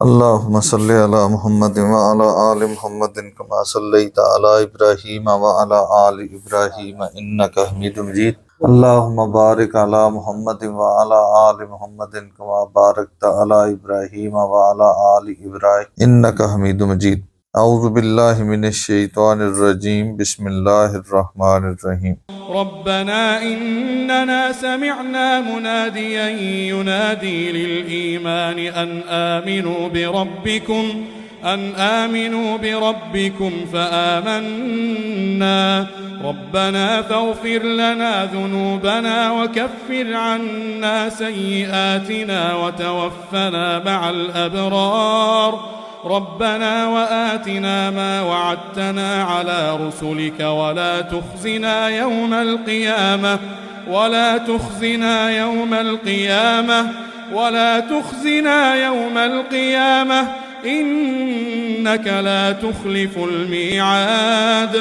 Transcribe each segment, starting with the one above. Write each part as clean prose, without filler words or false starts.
اللهم صل على محمد وعلى آل محمد كما صليت على إبراهيم وعلى آل إبراهيم إنك حميد مجيد. اللهم بارك على محمد وعلى آل محمد كما باركت على إبراهيم وعلى آل إبراهيم إنك حميد مجيد. اعوذ باللہ من الشیطان الرجیم. بسم اللہ الرحمن الرحیم. ربنا إننا سمعنا مناديا ينادي للإيمان أن آمنوا بربكم فآمنا ربنا فاغفر لنا ذنوبنا وكفر عنا سيئاتنا وتوفنا مع الأبرار ربنا وآتنا ما وعدتنا على رسلك ولا تخزنا يوم القيامة إنك لا تخلف الميعاد.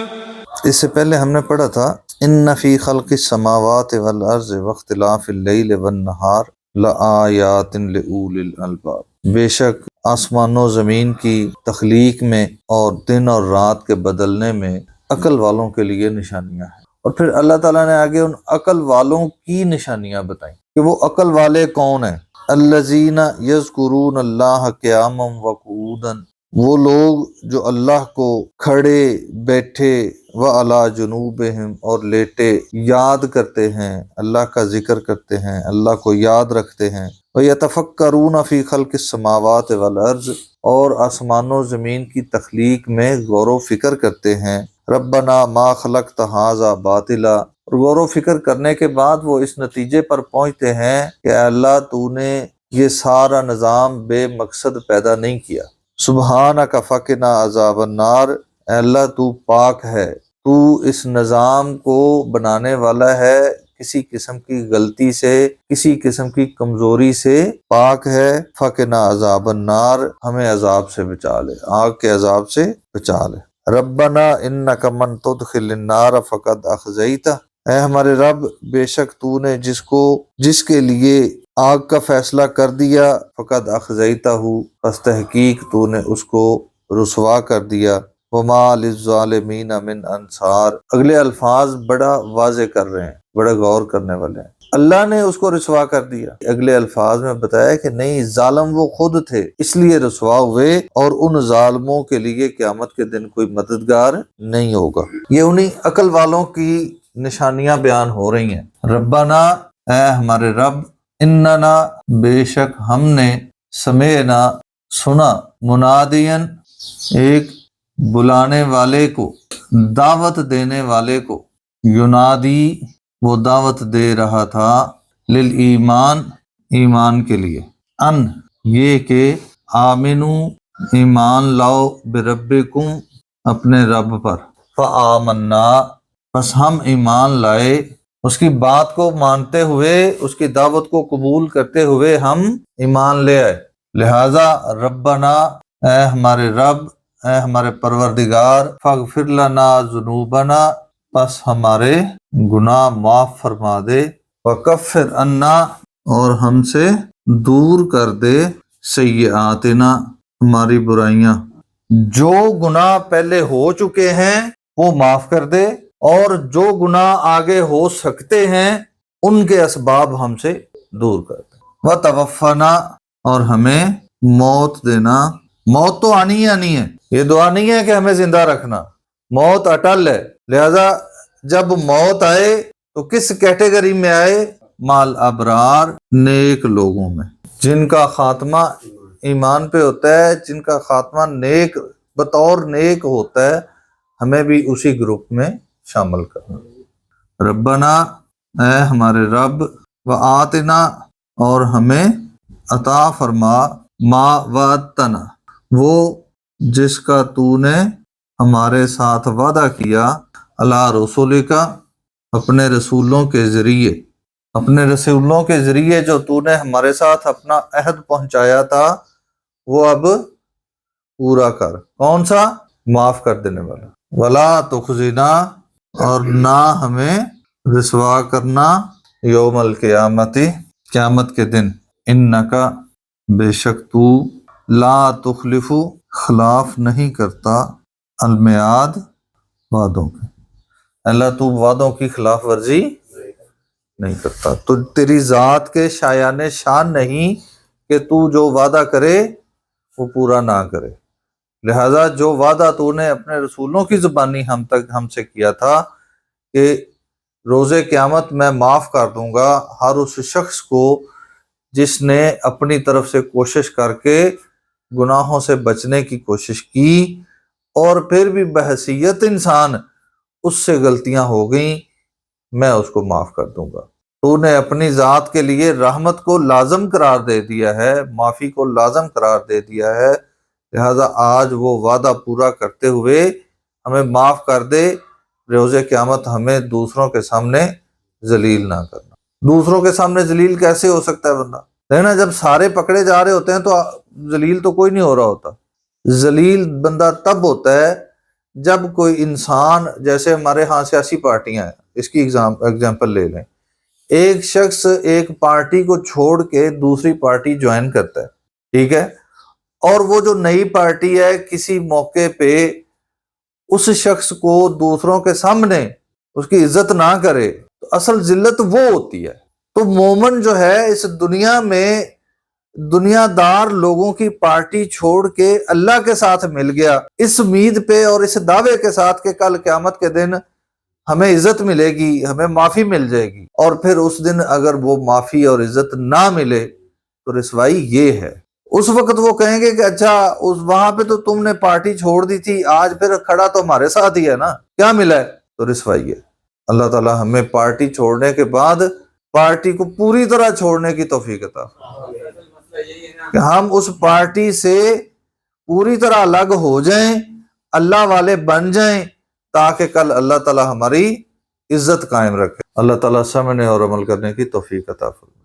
اس سے پہلے ہم نے پڑھا تھا ان فی خلق السماوات والارض واختلاف اللیل والنہار لآیات لأولی الالباب. بے شک آسمان و زمین کی تخلیق میں اور دن اور رات کے بدلنے میں عقل والوں کے لیے نشانیاں ہیں. اور پھر اللہ تعالیٰ نے آگے ان عقل والوں کی نشانیاں بتائیں کہ وہ عقل والے کون ہیں. الذین یذکرون اللہ قیاما وقعودا، وہ لوگ جو اللہ کو کھڑے بیٹھے وعلی جنوبہم اور لیٹے یاد کرتے ہیں، اللہ کا ذکر کرتے ہیں، اللہ کو یاد رکھتے ہیں. وَيَتَفَكَّرُونَ فِي خَلْقِ السَّمَاوَاتِ وَالْأَرْضِ، اور آسمان و زمین کی تخلیق میں غور و فکر کرتے ہیں. ربنا ما خلقت ھذا باطلا، اور غور و فکر کرنے کے بعد وہ اس نتیجے پر پہنچتے ہیں کہ اے اللہ تو نے یہ سارا نظام بے مقصد پیدا نہیں کیا. سبحانک فقنا عذاب النار، اے اللہ تو پاک ہے، تو اس نظام کو بنانے والا ہے، کسی قسم کی غلطی سے، کسی قسم کی کمزوری سے پاک ہے. فقنا عذاب النار، ہمیں عذاب سے بچا لے، آگ کے عذاب سے بچا لے. ربنا انک من تدخل النار فقد اخزیتہ، اے ہمارے رب بے شک تو نے جس کے لیے آگ کا فیصلہ کر دیا، فقد اخزیتہ، پس تحقیق تو نے اس کو رسوا کر دیا. وما للظالمین من انصار، اگلے الفاظ بڑا واضح کر رہے ہیں، بڑا غور کرنے والے ہیں. اللہ نے اس کو رسوا کر دیا. اگلے الفاظ میں بتایا کہ نہیں، ظالم وہ خود تھے اس لیے رسوا ہوئے، اور ان ظالموں کے لیے قیامت کے دن کوئی مددگار نہیں ہوگا. یہ انہی عقل والوں کی نشانیاں بیان ہو رہی ہیں. ربنا، اے ہمارے رب، اننا، بے شک ہم نے، سمعنا، سنا، منادین، ایک بلانے والے کو، دعوت دینے والے کو، ینادی، وہ دعوت دے رہا تھا، للایمان، ایمان کے لیے، ان، یہ کہ آمنو، ایمان لاؤ، بربکم، اپنے رب پر، فآمنا، بس ہم ایمان لائے، اس کی بات کو مانتے ہوئے، اس کی دعوت کو قبول کرتے ہوئے ہم ایمان لے آئے. لہذا ربنا، اے ہمارے رب، اے ہمارے پروردگار، فاغفر لنا ذنوبنا، پس ہمارے گناہ معاف فرما دے، وکفر عنا، اور ہم سے دور کر دے، سیئاتنا، ہماری برائیاں، جو گناہ پہلے ہو چکے ہیں وہ معاف کر دے، اور جو گناہ آگے ہو سکتے ہیں ان کے اسباب ہم سے دور کر دے. وتوفنا، اور ہمیں موت دینا. موت تو آنی ہے، یہ دعا نہیں ہے کہ ہمیں زندہ رکھنا، موت اٹل ہے. لہذا جب موت آئے تو کس کیٹیگری میں آئے؟ مال ابرار، نیک لوگوں میں، جن کا خاتمہ ایمان پہ ہوتا ہے، جن کا خاتمہ نیک بطور نیک ہوتا ہے، ہمیں بھی اسی گروپ میں شامل کرنا. ربنا، اے ہمارے رب، وآتنا، اور ہمیں عطا فرما، ما وعدتنا، وہ جس کا تو نے ہمارے ساتھ وعدہ کیا، علی رسولک، اپنے رسولوں کے ذریعے جو تو نے ہمارے ساتھ اپنا عہد پہنچایا تھا وہ اب پورا کر. کون سا؟ معاف کر دینے والا. ولا تخزنا، اور نہ ہمیں رسوا کرنا، یوم القیامت، قیامت کے دن. انکا، بے شک تو، لا تخلفو خلاف نہیں کرتا المیعاد وعدوں کے، اللہ تو وعدوں کی خلاف ورزی نہیں کرتا، تو تیری ذات کے شایان شان نہیں کہ تو جو وعدہ کرے وہ پورا نہ کرے، لہذا جو وعدہ تو نے اپنے رسولوں کی زبانی ہم سے کیا تھا کہ روز قیامت میں معاف کر دوں گا ہر اس شخص کو جس نے اپنی طرف سے کوشش کر کے گناہوں سے بچنے کی کوشش کی اور پھر بھی بحیثیت انسان اس سے غلطیاں ہو گئیں، میں اس کو معاف کر دوں گا۔ تو نے اپنی ذات کے لیے رحمت کو لازم قرار دے دیا ہے، معافی کو لازم قرار دے دیا ہے، لہذا آج وہ وعدہ پورا کرتے ہوئے ہمیں معاف کر دے، روز قیامت ہمیں دوسروں کے سامنے ذلیل نہ کرنا۔ دوسروں کے سامنے ذلیل کیسے ہو سکتا ہے بندہ؟ دیکھنا جب سارے پکڑے جا رہے ہوتے ہیں تو ذلیل تو کوئی نہیں ہو رہا ہوتا، ذلیل بندہ تب ہوتا ہے جب کوئی انسان، جیسے ہمارے ہاں سیاسی پارٹیاں ہیں، اس کی ایگزامپل لے لیں، ایک شخص ایک پارٹی کو چھوڑ کے دوسری پارٹی جوائن کرتا ہے، ٹھیک ہے، اور وہ جو نئی پارٹی ہے کسی موقع پہ اس شخص کو دوسروں کے سامنے اس کی عزت نہ کرے تو اصل ذلت وہ ہوتی ہے۔ تو مومن جو ہے اس دنیا میں دنیا دار لوگوں کی پارٹی چھوڑ کے اللہ کے ساتھ مل گیا، اس امید پہ اور اس دعوے کے ساتھ کہ کل قیامت کے دن ہمیں عزت ملے گی، ہمیں معافی مل جائے گی، اور پھر اس دن اگر وہ معافی اور عزت نہ ملے تو رسوائی یہ ہے۔ اس وقت وہ کہیں گے کہ اچھا وہاں پہ تو تم نے پارٹی چھوڑ دی تھی، آج پھر کھڑا تو ہمارے ساتھ ہی ہے نا، کیا ملا ہے؟ تو رسوائی ہے۔ اللہ تعالی ہمیں پارٹی چھوڑنے کے بعد پارٹی کو پوری طرح چھوڑنے کی توفیق عطا کہ ہم اس پارٹی سے پوری طرح الگ ہو جائیں، اللہ والے بن جائیں، تاکہ کل اللہ تعالی ہماری عزت قائم رکھے۔ اللہ تعالی سمجھنے اور عمل کرنے کی توفیق عطا فرمائے۔